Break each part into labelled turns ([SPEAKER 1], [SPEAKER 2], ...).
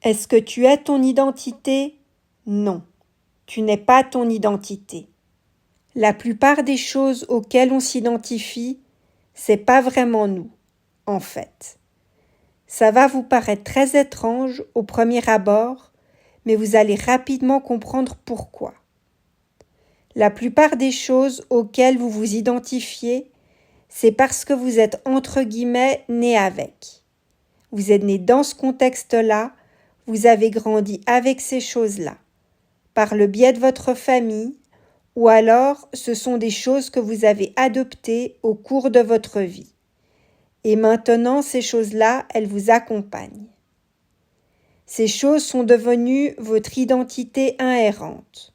[SPEAKER 1] Est-ce que tu es ton identité? Non, tu n'es pas ton identité. La plupart des choses auxquelles on s'identifie, c'est pas vraiment nous, en fait. Ça va vous paraître très étrange au premier abord, mais vous allez rapidement comprendre pourquoi. La plupart des choses auxquelles vous vous identifiez, c'est parce que vous êtes entre guillemets né avec. Vous êtes né dans ce contexte-là, vous avez grandi avec ces choses-là, par le biais de votre famille, ou alors ce sont des choses que vous avez adoptées au cours de votre vie. Et maintenant, ces choses-là, elles vous accompagnent. Ces choses sont devenues votre identité inhérente,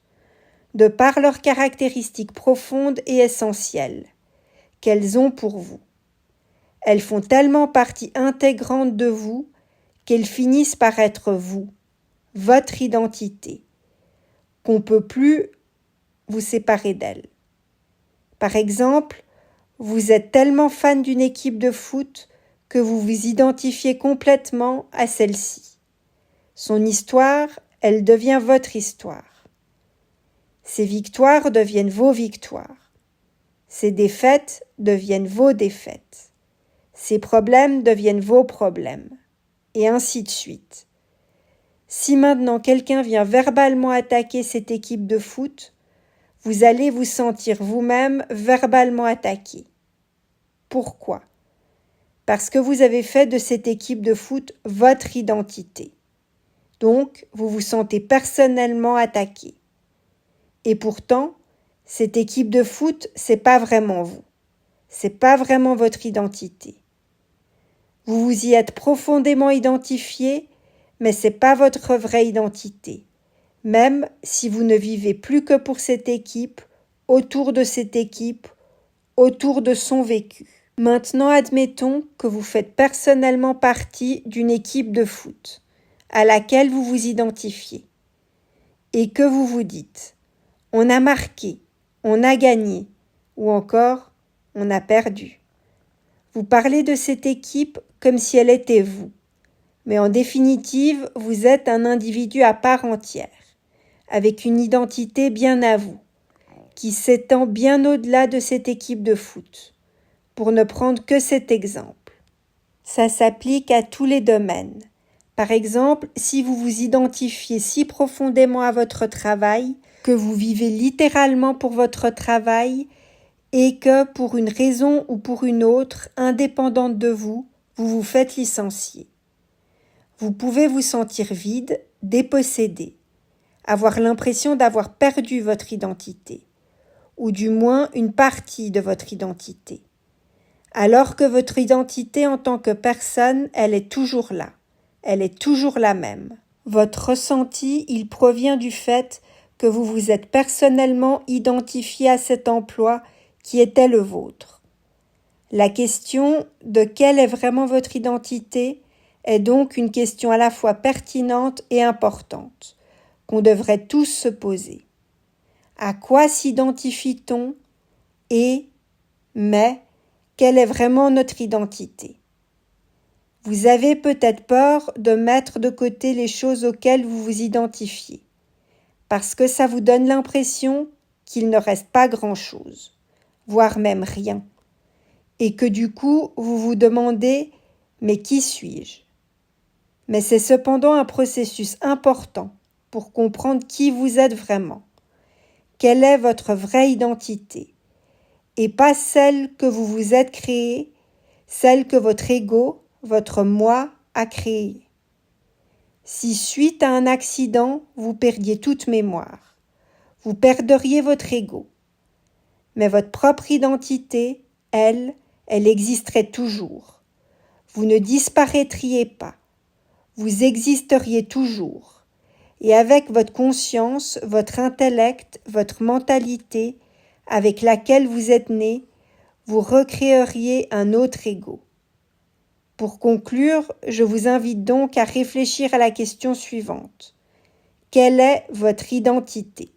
[SPEAKER 1] de par leurs caractéristiques profondes et essentielles qu'elles ont pour vous. Elles font tellement partie intégrante de vous qu'elles finissent par être vous, votre identité, qu'on ne peut plus vous séparer d'elles. Par exemple, vous êtes tellement fan d'une équipe de foot que vous vous identifiez complètement à celle-ci. Son histoire, elle devient votre histoire. Ses victoires deviennent vos victoires. Ses défaites deviennent vos défaites. Ses problèmes deviennent vos problèmes. Et ainsi de suite. Si maintenant quelqu'un vient verbalement attaquer cette équipe de foot, vous allez vous sentir vous-même verbalement attaqué. Pourquoi? Parce que vous avez fait de cette équipe de foot votre identité. Donc, vous vous sentez personnellement attaqué. Et pourtant, cette équipe de foot, c'est pas vraiment vous. C'est pas vraiment votre identité. Vous vous y êtes profondément identifié, mais c'est pas votre vraie identité. Même si vous ne vivez plus que pour cette équipe, autour de cette équipe, autour de son vécu. Maintenant, admettons que vous faites personnellement partie d'une équipe de foot à laquelle vous vous identifiez et que vous vous dites « on a marqué, on a gagné » ou encore « on a perdu ». Vous parlez de cette équipe comme si elle était vous, mais en définitive, vous êtes un individu à part entière, avec une identité bien à vous, qui s'étend bien au-delà de cette équipe de foot. Pour ne prendre que cet exemple. Ça s'applique à tous les domaines. Par exemple, si vous vous identifiez si profondément à votre travail, que vous vivez littéralement pour votre travail et que pour une raison ou pour une autre, indépendante de vous, vous vous faites licencier. Vous pouvez vous sentir vide, dépossédé, avoir l'impression d'avoir perdu votre identité, ou du moins une partie de votre identité. Alors que votre identité en tant que personne, elle est toujours là. Elle est toujours la même. Votre ressenti, il provient du fait que vous vous êtes personnellement identifié à cet emploi qui était le vôtre. La question de quelle est vraiment votre identité est donc une question à la fois pertinente et importante, qu'on devrait tous se poser. À quoi s'identifie-t-on mais quelle est vraiment notre identité? Vous avez peut-être peur de mettre de côté les choses auxquelles vous vous identifiez, parce que ça vous donne l'impression qu'il ne reste pas grand-chose, voire même rien, et que du coup vous vous demandez « mais qui suis-je » Mais c'est cependant un processus important pour comprendre qui vous êtes vraiment. Quelle est votre vraie identité? Et pas celle que vous vous êtes créée, celle que votre ego, votre moi, a créée. Si suite à un accident, vous perdiez toute mémoire, vous perdriez votre ego. Mais votre propre identité, elle existerait toujours. Vous ne disparaîtriez pas. Vous existeriez toujours. Et avec votre conscience, votre intellect, votre mentalité, avec laquelle vous êtes né, vous recréeriez un autre ego. Pour conclure, je vous invite donc à réfléchir à la question suivante. Quelle est votre identité ?